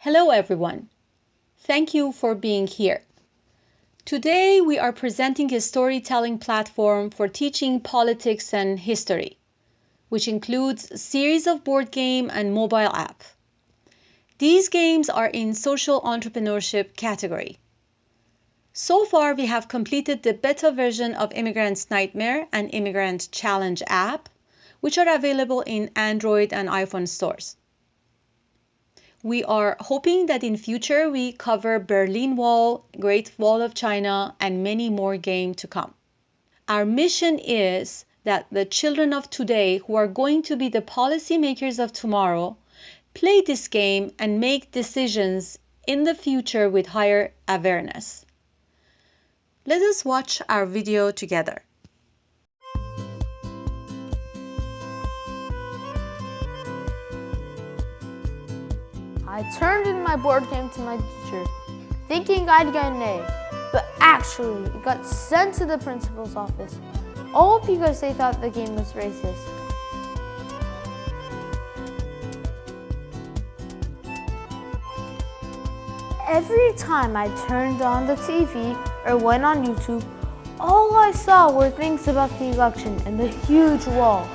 Hello everyone. Thank you for being here. Today we are presenting a storytelling platform for teaching politics and history, which includes a series of board game and mobile app. These games are in social entrepreneurship category. So far we have completed the beta version of Immigrant's Nightmare and Immigrant Challenge app, which are available in Android and iPhone stores. We are hoping that in future we cover Berlin Wall, Great Wall of China, and many more games to come. Our mission is that the children of today who are going to be the policymakers of tomorrow play this game and make decisions in the future with higher awareness. Let us watch our video together. I turned in my board game to my teacher, thinking I'd get an A, but actually it got sent to the principal's office, all because they thought the game was racist. Every time I turned on the TV or went on YouTube, all I saw were things about the election and the huge wall.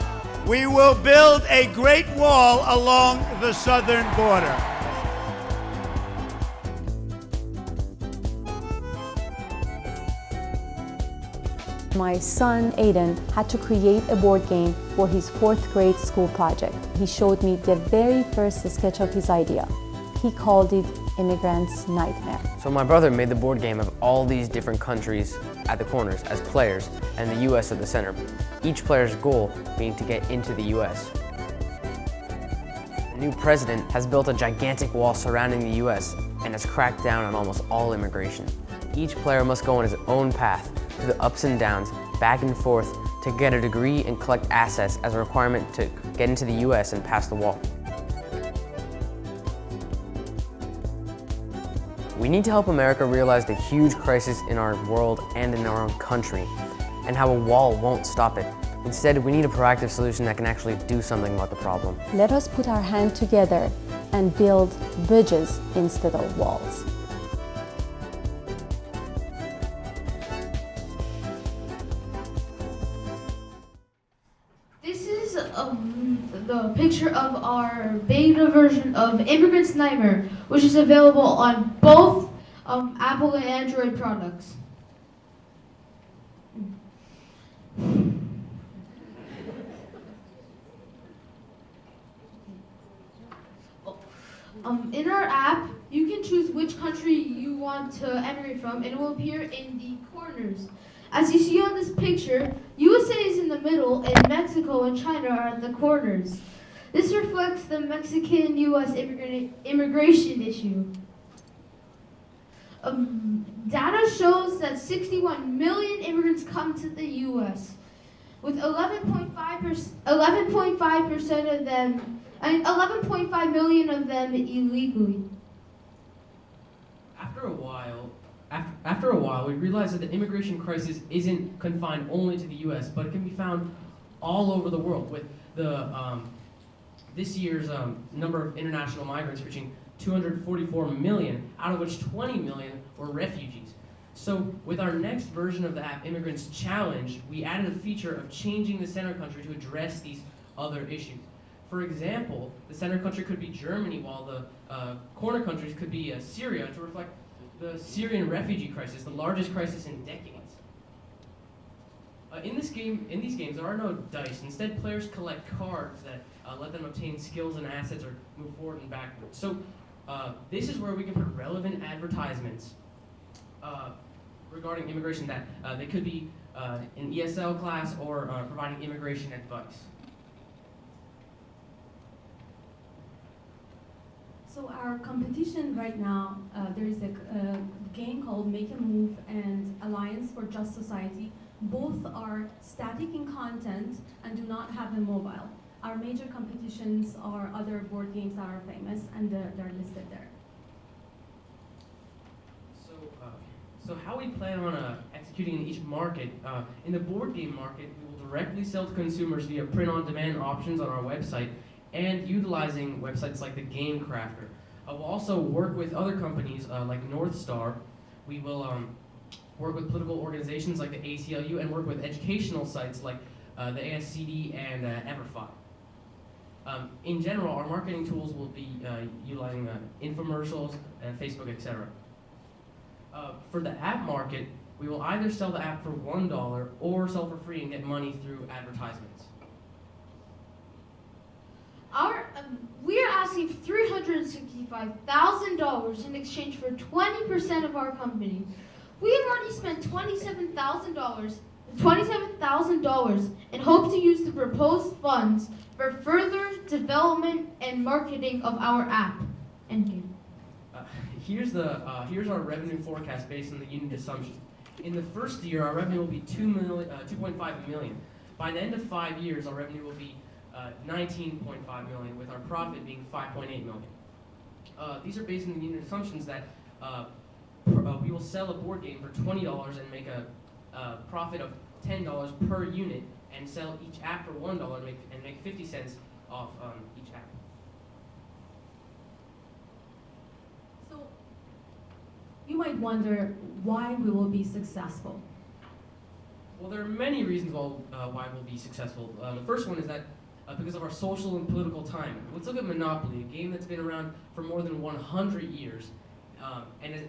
We will build a great wall along the southern border. My son, Aidan, had to create a board game for his 4th grade school project. He showed me the very first sketch of his idea. He called it Immigrant's Nightmare. So my brother made the board game of all these different countries at the corners as players and the US at the center. Each player's goal being to get into the US. The new president has built a gigantic wall surrounding the US and has cracked down on almost all immigration. Each player must go on his own path through the ups and downs, back and forth, to get a degree and collect assets as a requirement to get into the US and pass the wall. We need to help America realize the huge crisis in our world and in our own country, and how a wall won't stop it. Instead, we need a proactive solution that can actually do something about the problem. Let us put our hand together and build bridges instead of walls. This is the picture of our beta version of Immigrant's Nightmare, which is available on both Apple and Android products. In our app, you can choose which country you want to emigrate from, and it will appear in the corners. As you see on this picture, USA is in the middle, and Mexico and China are at the corners. This reflects the Mexican-US immigration issue. Data shows that 61 million immigrants come to the U.S., with 11.5% of them, 11.5 million of them illegally. After a while, we realized that the immigration crisis isn't confined only to the U.S., but it can be found all over the world, with this year's number of international migrants reaching 244 million, out of which 20 million were refugees. So with our next version of the app, Immigrant's Challenge, we added a feature of changing the center country to address these other issues. For example, the center country could be Germany, while the corner countries could be Syria, to reflect the Syrian refugee crisis, the largest crisis in decades. In these games, there are no dice. Instead, players collect cards that let them obtain skills and assets or move forward and backwards. So this is where we can put relevant advertisements regarding immigration, that they could be an ESL class or providing immigration advice. So our competition right now, there is a game called Make a Move and Alliance for Just Society. Both are static in content and do not have a mobile. Our major competitions are other board games that are famous, and they're listed there. So how we plan on executing in each market, in the board game market, we will directly sell to consumers via print-on-demand options on our website, and utilizing websites like the Game Crafter. We'll also work with other companies like North Star. We will work with political organizations like the ACLU and work with educational sites like the ASCD and EverFi. In general, our marketing tools will be utilizing infomercials, Facebook, etc. For the app market, we will either sell the app for $1 or sell for free and get money through advertisements. We are asking $365,000 in exchange for 20% of our company. We have already spent $27,000 and hope to use the proposed funds for further development and marketing of our app and game. Here's our revenue forecast based on the unit assumption. In the first year, our revenue will be 2.5 million. By the end of 5 years, our revenue will be 19.5 million, with our profit being 5.8 million. These are based on the unit assumptions that we will sell a board game for $20 and make a profit of $10 per unit, and sell each app for $1 and make 50 cents off each app. So you might wonder why we will be successful. Well, there are many reasons why we'll be successful. The first one is that because of our social and political timing. Let's look at Monopoly, a game that's been around for more than 100 years and has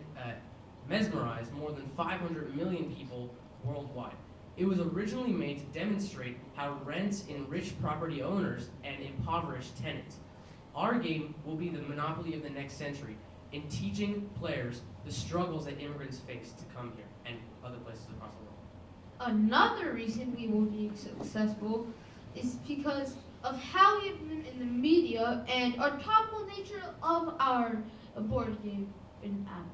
mesmerized more than 500 million people worldwide. It was originally made to demonstrate how rents enrich property owners and impoverish tenants. Our game will be the Monopoly of the next century in teaching players the struggles that immigrants face to come here and other places across the world. Another reason we will be successful is because of how we have been in the media and our topical nature of our board game and app.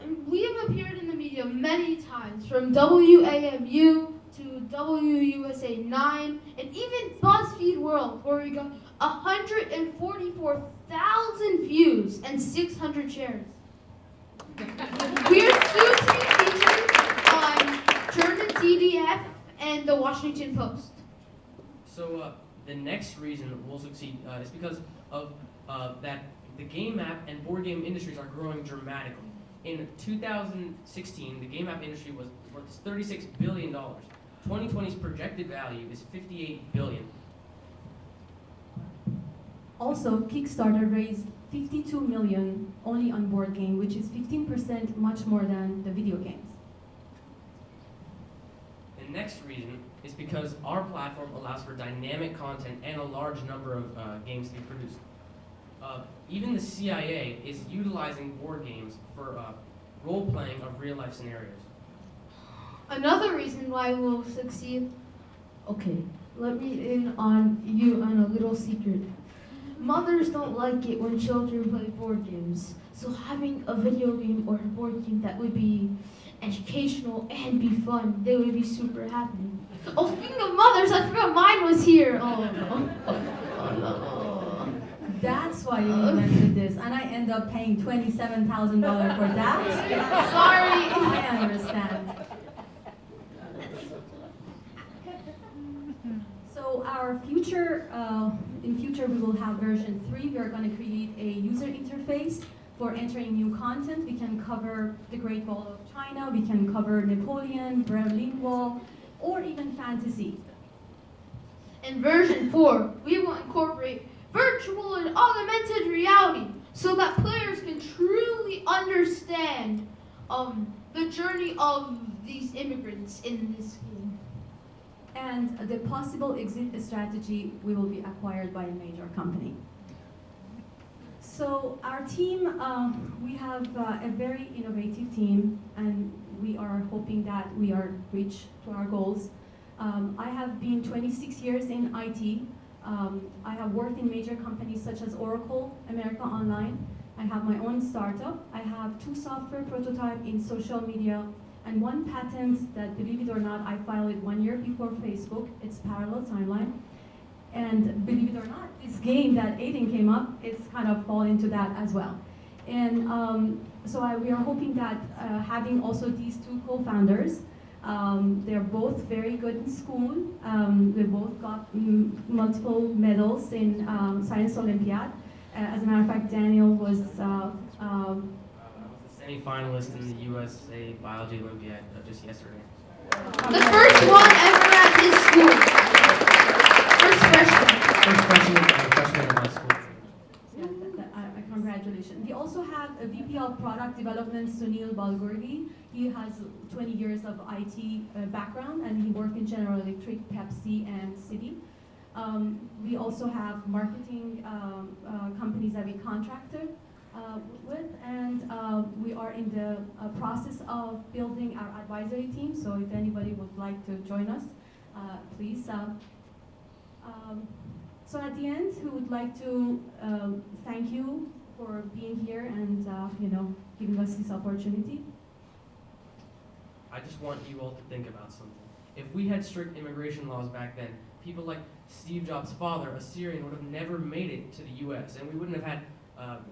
And we have appeared in the media many times, from WAMU to WUSA 9, and even BuzzFeed World, where we got 144,000 views and 600 shares. We are soon to be featured on German TDF and the Washington Post. So the next reason we'll succeed is because of that the game app and board game industries are growing dramatically. In 2016, the game app industry was worth $36 billion. 2020's projected value is $58 billion. Also, Kickstarter raised 52 million only on board game, which is 15% much more than the video games. The next reason is because our platform allows for dynamic content and a large number of games to be produced. Even the CIA is utilizing board games for role-playing of real-life scenarios. Another reason why we'll succeed, okay, let me in on you on a little secret. Mothers don't like it when children play board games, so having a video game or a board game that would be educational and be fun, they would be super happy. Oh, speaking of mothers, I forgot mine was here. Oh no. Oh no. That's why you invented this, and I end up paying $27,000 for that? Sorry. I understand. So our future, in future we will have version 3. We are going to create a user interface for entering new content. We can cover the Great Wall of China, we can cover Napoleon, Berlin Wall, or even fantasy. In version 4, we will incorporate virtual and augmented reality so that players can truly understand the journey of these immigrants in this game. And the possible exit strategy will be acquired by a major company. So our team, we have a very innovative team, and we are hoping that we are reach to our goals. I have been 26 years in IT. I have worked in major companies such as Oracle, America Online. I have my own startup. I have 2 software prototypes in social media, and 1 patent that, believe it or not, I filed it 1 year before Facebook. It's Parallel Timeline. And believe it or not, this game that Aidan came up, it's kind of fall into that as well. And we are hoping that having also these 2 co-founders, they're both very good in school. They both got multiple medals in Science Olympiad. As a matter of fact, Daniel was Semi-finalist in the USA Biology Olympiad just yesterday. The first one ever at his school. First freshman. First freshman in my school. Congratulations. We also have a VP of Product Development, Sunil Balgurgi. He has 20 years of IT background, and he worked in General Electric, Pepsi, and Citi. We also have marketing companies that we contracted with, and we are in the process of building our advisory team. So if anybody would like to join us, please. So at the end, we would like to thank you for being here and giving us this opportunity. I just want you all to think about something. If we had strict immigration laws back then, people like Steve Jobs' father, a Syrian, would have never made it to the U.S., and we wouldn't have had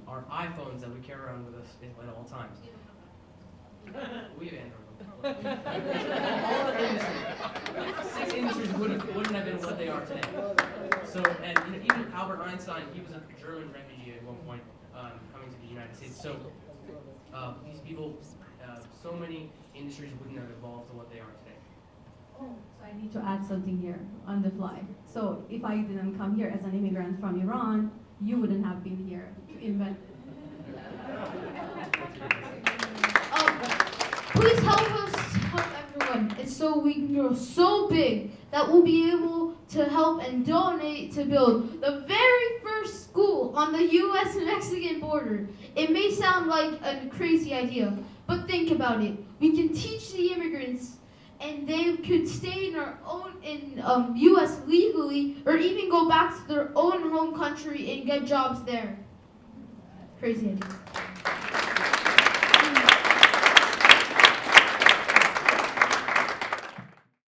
our iPhones that we carry around with us at all times. We have Android. All our industries, 6 industries wouldn't have been what they are today. So, and even Albert Einstein, he was a German refugee at one point, coming to the United States. So, these people, so many industries wouldn't have evolved to what they are today. So I need to add something here on the fly. So if I didn't come here as an immigrant from Iran, you wouldn't have been here to invent it. Please help us help everyone. It's so we can grow so big that we'll be able to help and donate to build the very first school on the U.S.-Mexican border. It may sound like a crazy idea, but think about it. We can teach the immigrants, and they could stay in our own U.S. legally, or even go back to their own home country and get jobs there. Crazy idea.